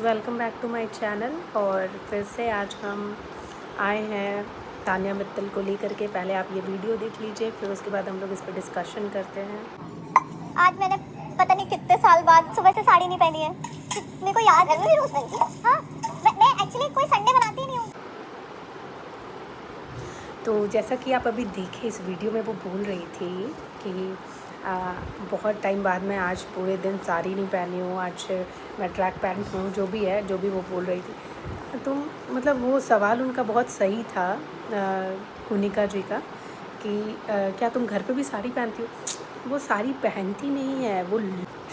Welcome back to my channel. और फिर से आज हम आए हैं तान्या मित्तल को लेकर के। पहले आप ये वीडियो देख लीजिए, फिर उसके बाद हम लोग इस पर डिस्कशन करते हैं। आज मैंने पता नहीं कितने साल बाद सुबह से साड़ी नहीं पहनी है। मेरे को याद है मेरी रोज पहनती है। हाँ, मैं एक्चुअली कोई संडे बनाती नहीं हूँ। तो जैसा कि आप अभी देखे इस वीडियो में, वो बोल रही थी कि बहुत टाइम बाद मैं आज पूरे दिन साड़ी नहीं पहनी हूँ, आज मैं ट्रैक पैंट हूँ, जो भी है, जो भी वो बोल रही थी। तो मतलब वो सवाल उनका बहुत सही था, कुनिका जी का, कि क्या तुम घर पे भी साड़ी पहनती हो? वो साड़ी पहनती नहीं है, वो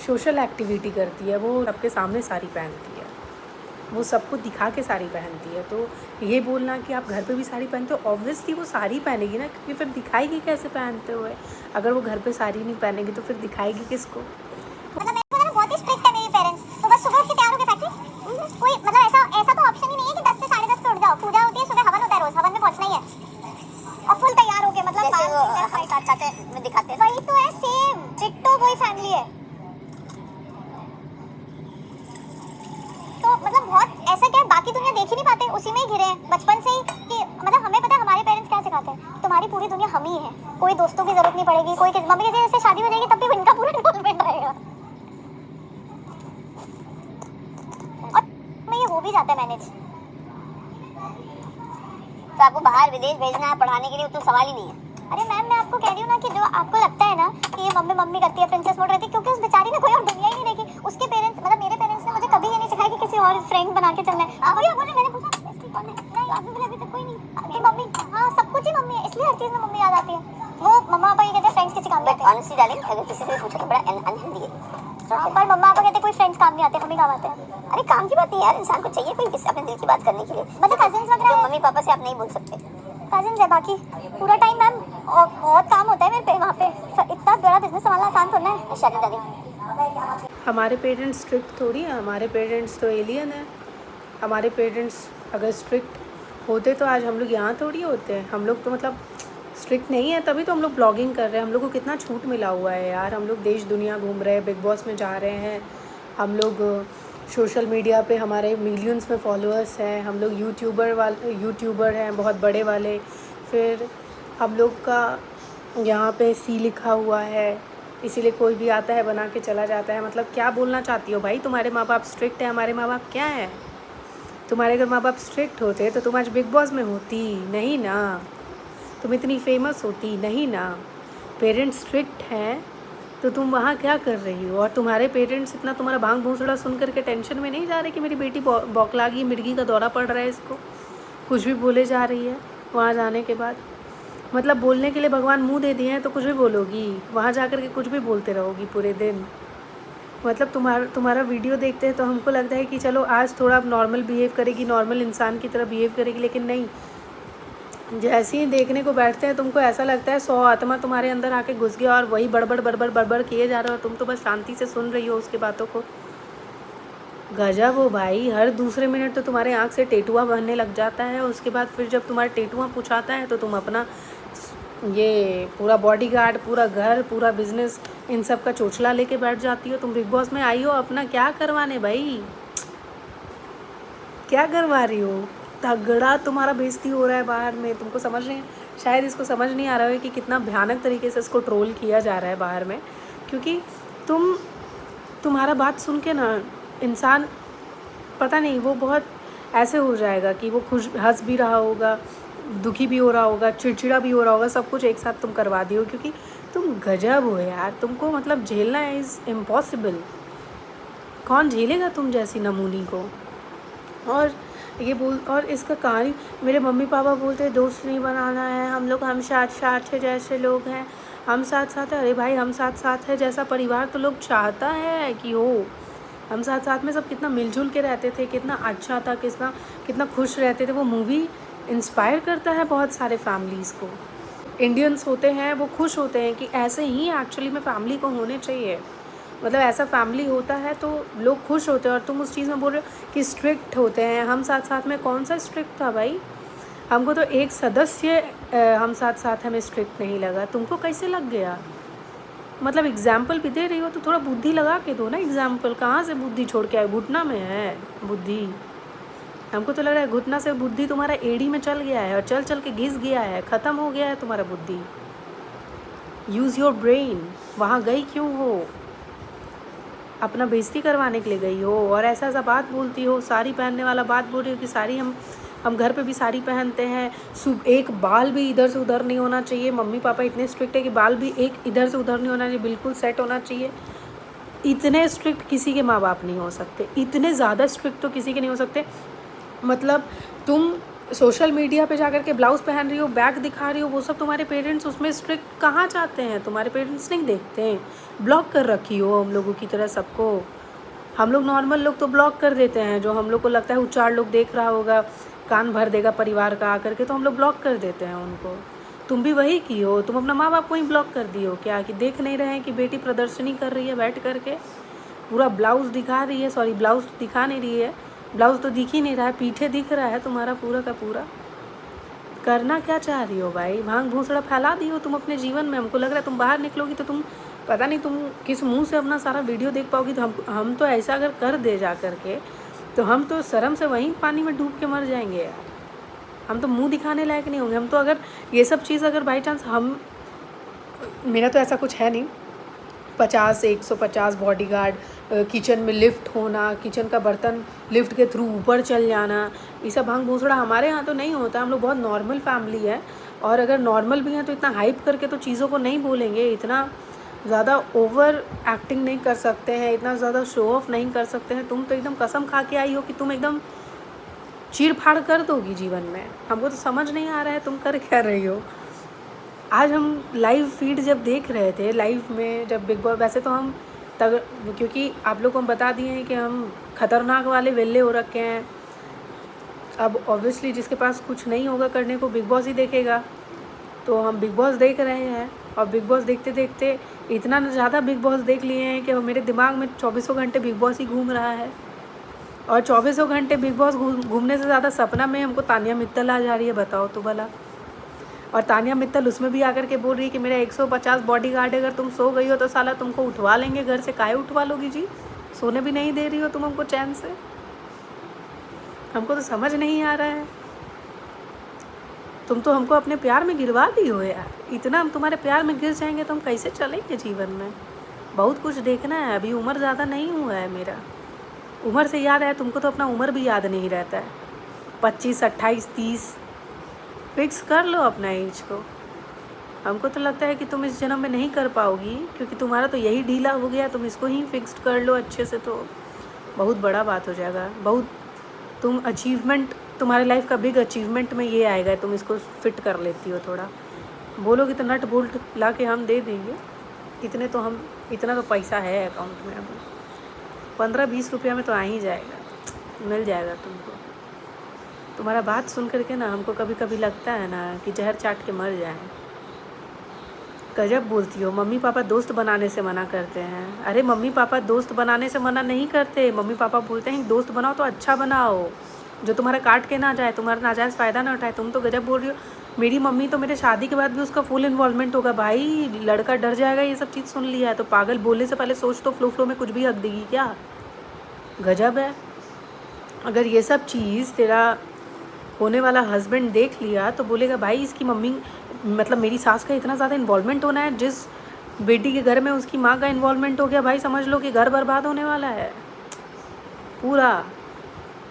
सोशल एक्टिविटी करती है, वो सबके सामने साड़ी पहनती है, वो सबको दिखा के साड़ी पहनती है। तो ये बोलना कि आप घर पे भी साड़ी पहनते हो, ऑब्वियसली वो साड़ी पहनेगी ना, क्योंकि फिर दिखाएगी कैसे पहनते हुए? अगर वो घर पे साड़ी नहीं पहनेगी तो फिर दिखाएगी किसको? मतलब मेरे को ना बहुत ही स्ट्रिक्ट है मेरे पेरेंट्स। तो बस सुबह उठ के तैयार होके फैक्ट्री, कोई मतलब ऐसा तो ऑप्शन ही नहीं है कि 10 से 10:30 पे उठ जाओ। पूजा होती है सुबह, हवन होता है, रोज हवन में पहुंचना ही है और फुल तैयार होके मतलब में दिखाते हैं। वही तो है, सेम डिट्टो वही फैमिली है। तो मतलब बहुत ऐसा क्या है, बाकी दुनिया देख ही नहीं पाते, उसी में ही घिरे हैं बचपन से ही कि मतलब हमें पता है हमारे पेरेंट्स क्या सिखाते हैं, तुम्हारी पूरी दुनिया हम ही है, कोई दोस्तों की जरूरत नहीं पड़ेगी, कोई मम्मी कहती है जैसे शादी हो जाएगी तब भी इनका पूरा इन्वॉल्वमेंट रहेगा। और में ये हो भी जाता है मैनेज। तो आपको बाहर विदेश भेजना पढ़ाने के लिए तो सवाल ही नहीं है। अरे मैम, मैं आपको कह रही हूँ ना कि जो आपको लगता है ना कि ये मम्मी मम्मी करती है, प्रिंसेस मोड रहती है, क्योंकि उस बेचारी ने कोई और दुनिया ही नहीं देखी। उसके पेरेंट्स मतलब मेरे पेरेंट्स ने मुझे कभी ये नहीं सिखाया कि किसी और फ्रेंड बना के चलना है। और ये बोले, मैंने पूछा बेस्टी कौन है, नहीं आपने बोला अभी तक कोई नहीं कि मम्मी। हाँ, सब कुछ ही मम्मी है, इसलिए हर चीज में मम्मी याद आती है। वो मम्मा पापा ये कहते हैं फ्रेंड्स किसी काम नहीं आते। ऑनेस्टली डार्लिंग, अगर किसी से पूछो तो बड़ा अनहेल्दी है। पर मम्मा पापा कहते कोई फ्रेंड्स काम नहीं आते, हम ही काम आते हैं। अरे काम की बात नहीं यार, इंसान को चाहिए कोई किसी अपने दिल की बात करने के लिए। मतलब कजिन्स वगैरह, मम्मी पापा से आप नहीं बोल सकते, कजिन्स है, बाकी पूरा टाइम मैम बहुत काम होता है मेरे पे वहाँ पे। इतना बड़ा बिजनेस संभालना आसान थोड़ा है। शादी डाली हमारे पेरेंट्स स्ट्रिक्ट थोड़ी हैं, हमारे पेरेंट्स तो एलियन है। हमारे पेरेंट्स अगर स्ट्रिक्ट होते तो आज हम लोग यहाँ थोड़ी होते हैं। हम लोग तो मतलब स्ट्रिक्ट नहीं है, तभी तो हम लोग ब्लॉगिंग कर रहे हैं। हम लोग को कितना छूट मिला हुआ है यार, हम लोग देश दुनिया घूम रहे हैं, बिग बॉस में जा रहे हैं, हम लोग सोशल मीडिया पे हमारे मिलियंस में फॉलोअर्स हैं, हम लोग यूट्यूबर हैं बहुत बड़े वाले। फिर हम लोग का यहाँ पे सी लिखा हुआ है, इसीलिए कोई भी आता है बना के चला जाता है। मतलब क्या बोलना चाहती हो भाई? तुम्हारे माँ बाप स्ट्रिक्ट है, हमारे माँ बाप क्या है? तुम्हारे अगर माँ बाप स्ट्रिक्ट होते तो तुम आज बिग बॉस में होती नहीं ना, तुम इतनी फेमस होती नहीं ना। पेरेंट्स स्ट्रिक्ट हैं तो तुम वहाँ क्या कर रही हो? और तुम्हारे पेरेंट्स इतना तुम्हारा भांग भूसड़ा सुन करके टेंशन में नहीं जा रहे कि मेरी बेटी बौखला गई, मिर्गी का दौरा पड़ रहा है इसको, कुछ भी बोले जा रही है वहाँ जाने के बाद। मतलब बोलने के लिए भगवान मुंह दे दिए हैं तो कुछ भी बोलोगी, वहाँ जा कर के कुछ भी बोलते रहोगी पूरे दिन। मतलब तुम्हारा वीडियो देखते हैं तो हमको लगता है कि चलो आज थोड़ा नॉर्मल बिहेव करेगी, नॉर्मल इंसान की तरह बिहेव करेगी, लेकिन नहीं, जैसे ही देखने को बैठते हैं तुमको ऐसा लगता है 100 आत्मा तुम्हारे अंदर आके घुस गया और वही बड़बड़ किए जा रहे हो, तुम तो बस शांति से सुन रही हो उसके बातों को। गजब हो भाई, हर दूसरे मिनट तो तुम्हारे आँख से टेटुआ बनने लग जाता है। उसके बाद फिर जब तुम्हारा टेटुआ पूछाता है तो तुम अपना ये पूरा बॉडीगार्ड, पूरा घर, पूरा बिजनेस, इन सब का चोचला लेके बैठ जाती हो। तुम बिग बॉस में आई हो अपना क्या करवाने भाई? क्या करवा रही हो? तगड़ा तुम्हारा बेइज्जती हो रहा है बाहर में, तुमको समझ नहीं, शायद इसको समझ नहीं आ रहा है कि कितना भयानक तरीके से इसको ट्रोल किया जा रहा है बाहर में। क्योंकि तुम्हारा बात सुन के ना इंसान पता नहीं वो बहुत ऐसे हो जाएगा कि वो खुश हंस भी रहा होगा, दुखी भी हो रहा होगा, चिड़चिड़ा भी हो रहा होगा, सब कुछ एक साथ तुम करवा दी हो। क्योंकि तुम गजब हो यार, तुमको मतलब झेलना इज़ इम्पॉसिबल। कौन झेलेगा तुम जैसी नमूनी को? और इसका कहानी, मेरे मम्मी पापा बोलते हैं दोस्त नहीं बनाना है, हम लोग हम साथ साथ है जैसे लोग हैं, हम साथ साथ है। अरे भाई, हम साथ साथ है जैसा परिवार तो लोग चाहता है कि हो। हम साथ साथ में सब कितना मिलजुल के रहते थे, कितना अच्छा था, कितना खुश रहते थे। वो मूवी इंस्पायर करता है बहुत सारे फैमिलीज़ को। इंडियंस होते हैं वो खुश होते हैं कि ऐसे ही एक्चुअली में फैमिली को होने चाहिए। मतलब ऐसा फैमिली होता है तो लोग खुश होते हैं। और तुम उस चीज़ में बोल रहे हो कि स्ट्रिक्ट होते हैं। हम साथ साथ में कौन सा स्ट्रिक्ट था भाई? हमको तो एक सदस्य हम साथ साथ हमें स्ट्रिक्ट नहीं लगा, तुमको कैसे लग गया? मतलब एग्जाम्पल भी दे रही हो तो थोड़ा बुद्धि लगा के दो ना एग्जाम्पल। कहाँ से बुद्धि छोड़ के आए? घुटना में है बुद्धि। हमको तो लग रहा है घुटना से बुद्धि तुम्हारा एड़ी में चल गया है और चल चल के घिस गया है, ख़त्म हो गया है तुम्हारा बुद्धि। Use your brain. वहाँ गई क्यों हो? अपना बेइज्जती करवाने के लिए गई हो और ऐसा ऐसा बात बोलती हो, साड़ी पहनने वाला बात बोल रही हो कि साड़ी हम घर पे भी साड़ी पहनते हैं, एक बाल भी इधर से उधर नहीं होना चाहिए। मम्मी पापा इतने स्ट्रिक्ट है कि बाल भी एक इधर से उधर नहीं होना चाहिए, बिल्कुल सेट होना चाहिए। इतने स्ट्रिक्ट किसी के माँ बाप नहीं हो सकते, इतने ज़्यादा स्ट्रिक्ट तो किसी के नहीं हो सकते। मतलब तुम सोशल मीडिया पे जाकर के ब्लाउज़ पहन रही हो, बैग दिखा रही हो, वो सब तुम्हारे पेरेंट्स उसमें स्ट्रिक्ट कहाँ चाहते हैं? तुम्हारे पेरेंट्स नहीं देखते हैं। ब्लॉक कर रखी हो हम लोगों की तरह सबको। हम लोग नॉर्मल लोग तो ब्लॉक कर देते हैं, जो हम लोग को लगता है 4 लोग देख रहा होगा, कान भर देगा परिवार का आकर के, तो हम लोग ब्लॉक कर देते हैं उनको। तुम भी वही की हो, तुम अपना माँ बाप को ही ब्लॉक कर दी हो क्या? कि देख नहीं रहे हैं कि बेटी प्रदर्शनी कर रही है बैठ करके, पूरा ब्लाउज़ दिखा रही है, सॉरी ब्लाउज़ दिखा नहीं रही है, ब्लाउज़ तो दिख ही नहीं रहा है, पीछे दिख रहा है तुम्हारा पूरा का पूरा। करना क्या चाह रही हो भाई? भांग भूसड़ा फैला दी हो तुम अपने जीवन में। हमको लग रहा है तुम बाहर निकलोगी तो तुम पता नहीं तुम किस मुंह से अपना सारा वीडियो देख पाओगी। तो हम तो ऐसा अगर कर दे जा करके तो हम तो शर्म से वहीं पानी में डूब के मर जाएंगे यार। हम तो मुंह दिखाने लायक नहीं होंगे। हम तो अगर ये सब चीज़ अगर बाई चांस मेरा तो ऐसा कुछ है नहीं, 150 बॉडीगार्ड, किचन में लिफ्ट होना, किचन का बर्तन लिफ्ट के थ्रू ऊपर चल जाना, ये सब भांग भूसड़ा हमारे यहाँ तो नहीं होता। हम लोग बहुत नॉर्मल फैमिली है, और अगर नॉर्मल भी हैं तो इतना हाइप करके तो चीज़ों को नहीं बोलेंगे, इतना ज़्यादा ओवर एक्टिंग नहीं कर सकते हैं, इतना ज़्यादा शो ऑफ नहीं कर सकते हैं। तुम तो एकदम कसम खा के आई हो कि तुम एकदम चीर फाड़ कर दोगी जीवन में। हमको तो समझ नहीं आ रहा है तुम कर क्या रही हो। आज हम लाइव फीड जब देख रहे थे, लाइव में जब बिग बॉस, वैसे तो हम तब क्योंकि आप लोग को हम बता दिए हैं कि हम खतरनाक वाले वेल्ले हो रखे हैं। अब ऑब्वियसली जिसके पास कुछ नहीं होगा करने को, बिग बॉस ही देखेगा। तो हम बिग बॉस देख रहे हैं, और बिग बॉस देखते देखते इतना ज़्यादा बिग बॉस देख लिए हैं कि मेरे दिमाग में 24 घंटे बिग बॉस ही घूम रहा है। और 24 घंटे बिग बॉस घूमने से ज़्यादा सपना में हमको तानिया मित्तल आ जा रही है, बताओ तो भला। और तानिया मित्तल उसमें भी आकर के बोल रही है कि मेरा 150 बॉडीगार्ड, अगर तुम सो गई हो तो साला तुमको उठवा लेंगे घर से। काहे उठवा लोगी जी? सोने भी नहीं दे रही हो तुम हमको चैन से। हमको तो समझ नहीं आ रहा है। तुम तो हमको अपने प्यार में गिरवा दी हो यार। इतना हम तुम्हारे प्यार में गिर जाएंगे तो हम कैसे चलेंगे जीवन में? बहुत कुछ देखना है, अभी उम्र ज़्यादा नहीं हुआ है मेरा। उम्र से याद है, तुमको तो अपना उम्र भी याद नहीं रहता है। 25, 28, 30 फिक्स कर लो अपना एज को। हमको तो लगता है कि तुम इस जन्म में नहीं कर पाओगी, क्योंकि तुम्हारा तो यही ढीला हो गया। तुम इसको ही फिक्स्ड कर लो अच्छे से, तो बहुत बड़ा बात हो जाएगा। बहुत तुम अचीवमेंट, तुम्हारे लाइफ का बिग अचीवमेंट में ये आएगा, तुम इसको फिट कर लेती हो। थोड़ा बोलोगे तो नट बोल्ट ला के हम दे देंगे। इतना तो पैसा है अकाउंट में। अभी 15-20 रुपया में तो आ ही जाएगा, मिल जाएगा तुमको। तुम्हारा बात सुन करके ना हमको कभी कभी लगता है ना कि जहर चाट के मर जाए। गजब बोलती हो। मम्मी पापा दोस्त बनाने से मना करते हैं। अरे मम्मी पापा दोस्त बनाने से मना नहीं करते। मम्मी पापा बोलते हैं दोस्त बनाओ तो अच्छा बनाओ, जो तुम्हारा काट के ना जाए, तुम्हारा नाजायज़ फ़ायदा ना उठाए। तुम तो गजब बोल रही हो। मेरी मम्मी तो मेरे शादी के बाद भी उसका फुल इन्वॉल्वमेंट होगा। भाई लड़का डर जाएगा, ये सब चीज़ सुन लिया है तो पागल। बोलने से पहले सोच तो, फ्लो में कुछ भी हक देगी क्या? गजब है। अगर ये सब चीज़ तेरा होने वाला हस्बैंड देख लिया तो बोलेगा भाई इसकी मम्मी, मतलब मेरी सास का इतना ज़्यादा इन्वॉल्वमेंट होना है। जिस बेटी के घर में उसकी माँ का इन्वॉल्वमेंट हो गया, भाई समझ लो कि घर बर्बाद होने वाला है पूरा।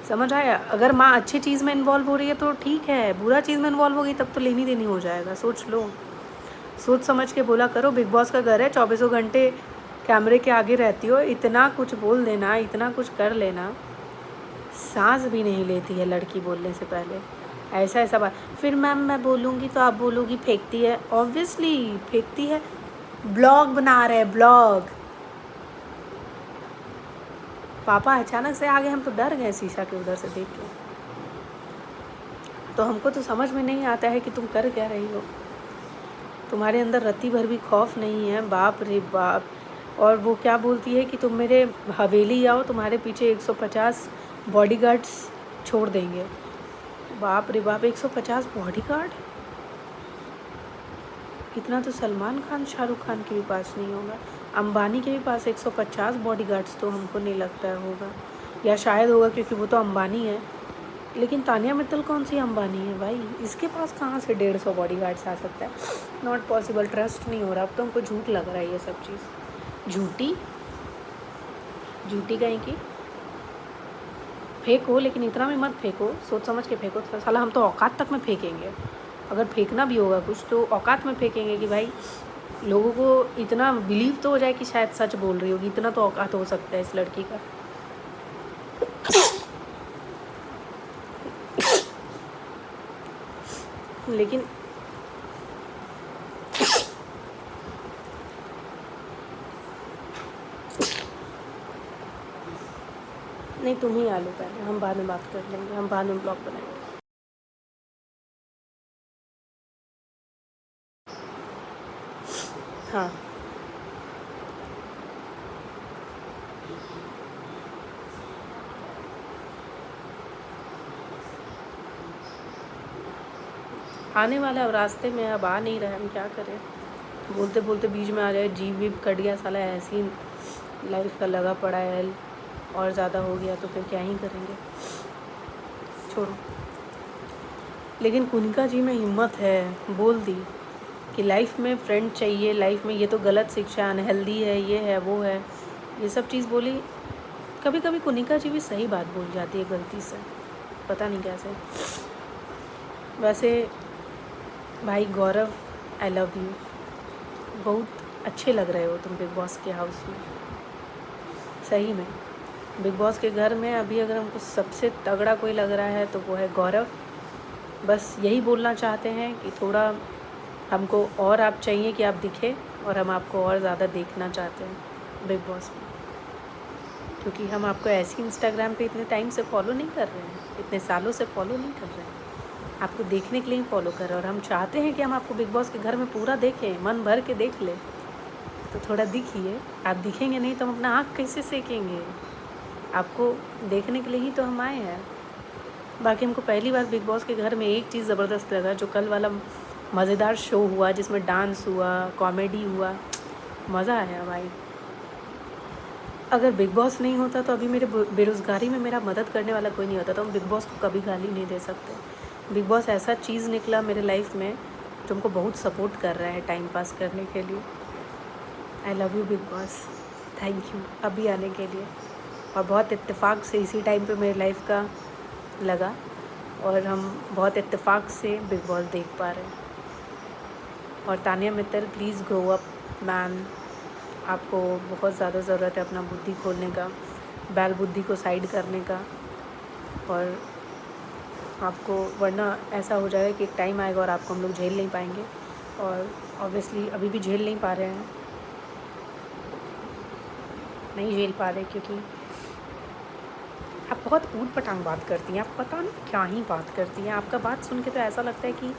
समझ आया? अगर माँ अच्छी चीज़ में इन्वॉल्व हो रही है तो ठीक है, बुरा चीज़ में इन्वॉल्व हो गई तब तो लेनी देनी हो जाएगा। सोच लो, सोच समझ के बोला करो। बिग बॉस का घर है, 24 घंटे कैमरे के आगे रहती हो, इतना कुछ बोल देना, इतना कुछ कर लेना। सांस भी नहीं लेती है लड़की बोलने से पहले। ऐसा बात। फिर मैम मैं बोलूँगी तो आप बोलोगी फेंकती है। ऑब्वियसली फेंकती है। ब्लॉग बना रहे, ब्लॉग। पापा अचानक से आ गए, हम तो डर गए शीशा के उधर से देख के। तो हमको तो समझ में नहीं आता है कि तुम कर क्या रही हो। तुम्हारे अंदर रत्ती भर भी खौफ नहीं है। बाप रे बाप। और वो क्या बोलती है कि तुम मेरे हवेली आओ, तुम्हारे पीछे 150 बॉडीगार्ड्स छोड़ देंगे। बाप रे बाप, 150 बॉडीगार्ड। इतना तो सलमान खान शाहरुख खान के भी पास नहीं होगा। अंबानी के भी पास 150 बॉडीगार्ड्स तो हमको नहीं लगता है होगा, या शायद होगा क्योंकि वो तो अंबानी है। लेकिन तानिया मित्तल कौन सी अंबानी है भाई, इसके पास कहाँ से 150 बॉडीगार्ड्स आ सकता है। नॉट पॉसिबल, ट्रस्ट नहीं हो रहा। अब तो हमको झूठ लग रहा है ये सब चीज़। झूठी कहीं की फेंको, लेकिन इतना भी मत फेंको, सोच समझ के फेंको। तो साला हम तो औकात तक में फेंकेंगे, अगर फेंकना भी होगा कुछ तो औकात में फेंकेंगे कि भाई लोगों को इतना बिलीव तो हो जाए कि शायद सच बोल रही होगी। इतना तो औकात हो सकता है इस लड़की का। लेकिन नहीं, तुम ही आ लो पहले, हम बाद में बात कर लेंगे, हम बाद में ब्लॉग बनाएंगे। हाँ आने वाला, अब रास्ते में, अब आ नहीं रहा है, हम क्या करें। बोलते बोलते बीच में आ जाए, जीव वीव कट गया साला, ऐसी लाइफ का लगा पड़ा है। और ज़्यादा हो गया तो फिर क्या ही करेंगे, छोड़ो। लेकिन कुनिका जी में हिम्मत है, बोल दी कि लाइफ में फ्रेंड चाहिए, लाइफ में ये तो गलत शिक्षा, अनहेल्दी है, ये है वो है, ये सब चीज़ बोली। कभी कभी कुनिका जी भी सही बात बोल जाती है गलती से, पता नहीं कैसे। वैसे भाई गौरव, आई लव यू, बहुत अच्छे लग रहे हो तुम बिग बॉस के हाउस में, सही में। बिग बॉस के घर में अभी अगर हमको सबसे तगड़ा कोई लग रहा है तो वो है गौरव। बस यही बोलना चाहते हैं कि थोड़ा हमको और आप चाहिए कि आप दिखे, और हम आपको और ज़्यादा देखना चाहते हैं बिग बॉस में, क्योंकि हम आपको ऐसे इंस्टाग्राम पे इतने टाइम से फॉलो नहीं कर रहे हैं, इतने सालों से फॉलो नहीं कर रहे हैं, आपको देखने के लिए ही फॉलो कर रहे हैं। और हम चाहते हैं कि हम आपको बिग बॉस के घर में पूरा देखें, मन भर के देख लें। तो थोड़ा दिखिए, आप दिखेंगे नहीं तो हम अपना आँख कैसे सेकेंगे। आपको देखने के लिए ही तो हम आए हैं। बाकी हमको पहली बार बिग बॉस के घर में एक चीज़ ज़बरदस्त लगा, जो कल वाला मज़ेदार शो हुआ जिसमें डांस हुआ, कॉमेडी हुआ, मज़ा आया भाई। अगर बिग बॉस नहीं होता तो अभी मेरे बेरोज़गारी में मेरा मदद करने वाला कोई नहीं होता, तो हम बिग बॉस को कभी गाली नहीं दे सकते। बिग बॉस ऐसा चीज़ निकला मेरे लाइफ में जो हमको बहुत सपोर्ट कर रहा है टाइम पास करने के लिए। I love you big boss, thank you अभी आने के लिए। और बहुत इत्तेफाक से इसी टाइम पे मेरी लाइफ का लगा, और हम बहुत इत्तेफाक से बिग बॉस देख पा रहे हैं। और Tania Mittal, please grow up man, आपको बहुत ज़्यादा ज़रूरत है अपना बुद्धि खोलने का, बैल बुद्धि को साइड करने का। और आपको, वरना ऐसा हो जाएगा कि एक टाइम आएगा और आपको हम लोग झेल नहीं पाएंगे, और ऑब्वियसली अभी भी झेल नहीं पा रहे हैं, नहीं झेल पा रहे, क्योंकि आप बहुत ऊट पटांग बात करती हैं, आप पता नहीं क्या ही बात करती हैं। आपका बात सुन के तो ऐसा लगता है कि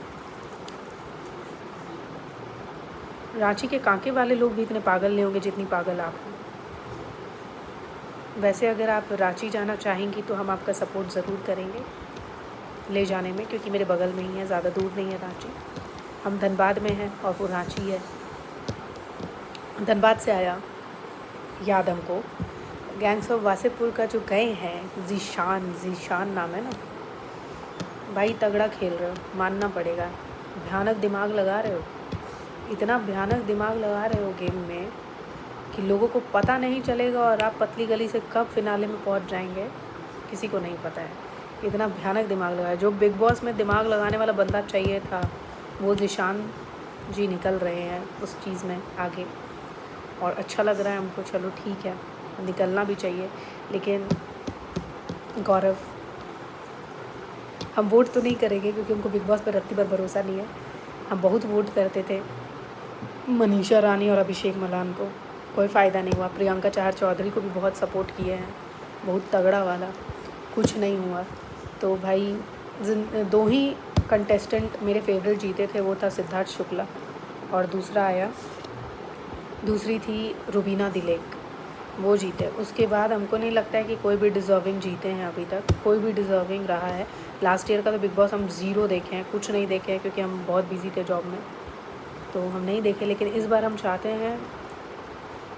रांची के कांके वाले लोग भी इतने पागल नहीं होंगे जितनी पागल आप हैं। वैसे अगर आप रांची जाना चाहेंगी तो हम आपका सपोर्ट ज़रूर करेंगे ले जाने में, क्योंकि मेरे बगल में ही है, ज़्यादा दूर नहीं है रांची। हम धनबाद में हैं और वो रांची है। धनबाद से आया याद हमको, गैंग्स ऑफ वासेपुर का जो गए हैं, जीशान नाम है ना भाई, तगड़ा खेल रहे हो, मानना पड़ेगा। भयानक दिमाग लगा रहे हो, इतना भयानक दिमाग लगा रहे हो गेम में कि लोगों को पता नहीं चलेगा, और आप पतली गली से कब फिनाले में पहुंच जाएंगे किसी को नहीं पता है। इतना भयानक दिमाग लगा है। जो बिग बॉस में दिमाग लगाने वाला बंदा चाहिए था वो जीशान जी निकल रहे हैं उस चीज़ में आगे, और अच्छा लग रहा है हमको। चलो ठीक है, निकलना भी चाहिए। लेकिन गौरव, हम वोट तो नहीं करेंगे क्योंकि हमको बिग बॉस पर रत्ती भर भरोसा नहीं है। हम बहुत वोट करते थे मनीषा रानी और अभिषेक मलान को, कोई फ़ायदा नहीं हुआ। प्रियंका चाहर चौधरी को भी बहुत सपोर्ट किए हैं, बहुत तगड़ा वाला, कुछ नहीं हुआ। तो भाई दो ही कंटेस्टेंट मेरे फेवरेट जीते थे, वो था सिद्धार्थ शुक्ला और दूसरी थी रुबीना दिलेक, वो जीते। उसके बाद हमको नहीं लगता है कि कोई भी डिज़र्विंग जीते हैं अभी तक, कोई भी डिज़र्विंग रहा है। लास्ट ईयर का तो बिग बॉस हम ज़ीरो देखे हैं, कुछ नहीं देखे हैं, क्योंकि हम बहुत बिजी थे जॉब में। तो हम नहीं देखे। लेकिन इस बार हम चाहते हैं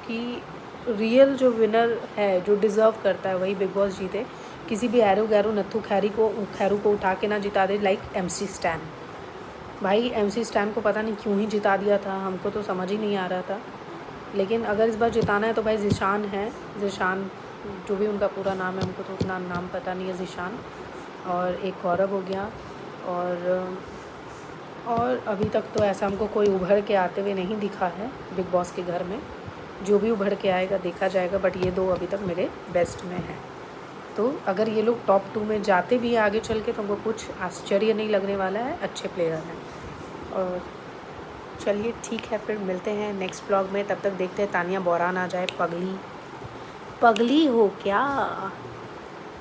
कि रियल जो विनर है, जो डिज़र्व करता है, वही बिग बॉस जीते। किसी भी हैरू गैरू नत्थू खैरू को उठा के ना जिता दे, लाइक MC स्टैन। भाई MC स्टैन को पता नहीं क्यों ही जिता दिया था, हमको तो समझ ही नहीं आ रहा था। लेकिन अगर इस बार जिताना है तो भाई ज़ीशान है, ज़ीशान जो भी उनका पूरा नाम है, हमको तो उतना नाम पता नहीं है, ज़ीशान। और एक गौरव हो गया। और अभी तक तो ऐसा हमको कोई उभर के आते हुए नहीं दिखा है बिग बॉस के घर में। जो भी उभर के आएगा देखा जाएगा, बट ये 2 अभी तक मेरे बेस्ट में हैं। तो अगर ये लोग टॉप 2 में जाते भी हैं आगे चल के, तो हमको कुछ आश्चर्य नहीं लगने वाला है, अच्छे प्लेयर हैं। और चलिए ठीक है, फिर मिलते हैं नेक्स्ट ब्लॉग में। तब तक देखते हैं तानिया बौरान आ जाए। पगली हो क्या,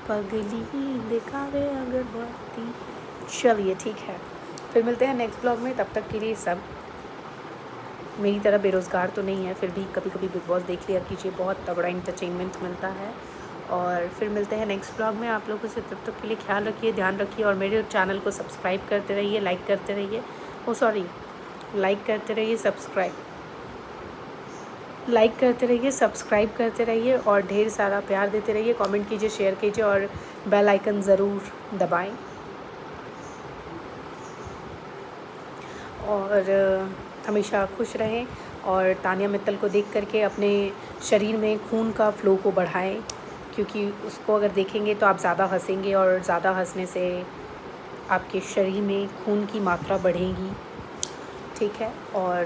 पगली दिखावे अगरबत्ती। चलिए ठीक है, फिर मिलते हैं नेक्स्ट ब्लॉग में। तब तक के लिए सब मेरी तरह बेरोज़गार तो नहीं है, फिर भी कभी कभी बिग बॉस देख लिया कीजिए, बहुत तगड़ा इंटरटेनमेंट मिलता है। और फिर मिलते हैं नेक्स्ट ब्लॉग में। आप लोगों से तब तक के लिए ख्याल रखिए, ध्यान रखिए, और मेरे चैनल को सब्सक्राइब करते रहिए, लाइक करते रहिए। लाइक करते रहिए, सब्सक्राइब करते रहिए, और ढेर सारा प्यार देते रहिए। कमेंट कीजिए, शेयर कीजिए, और बेल आइकन ज़रूर दबाएं। और हमेशा खुश रहें, और तानिया मित्तल को देख करके अपने शरीर में खून का फ्लो को बढ़ाएं, क्योंकि उसको अगर देखेंगे तो आप ज़्यादा हंसेंगे, और ज़्यादा हंसने से आपके शरीर में खून की मात्रा बढ़ेगी। ठीक है, और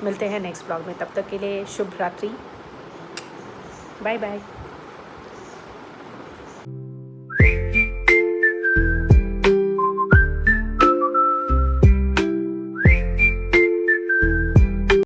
मिलते हैं नेक्स्ट ब्लॉग में। तब तक के लिए शुभ रात्रि, बाय बाय।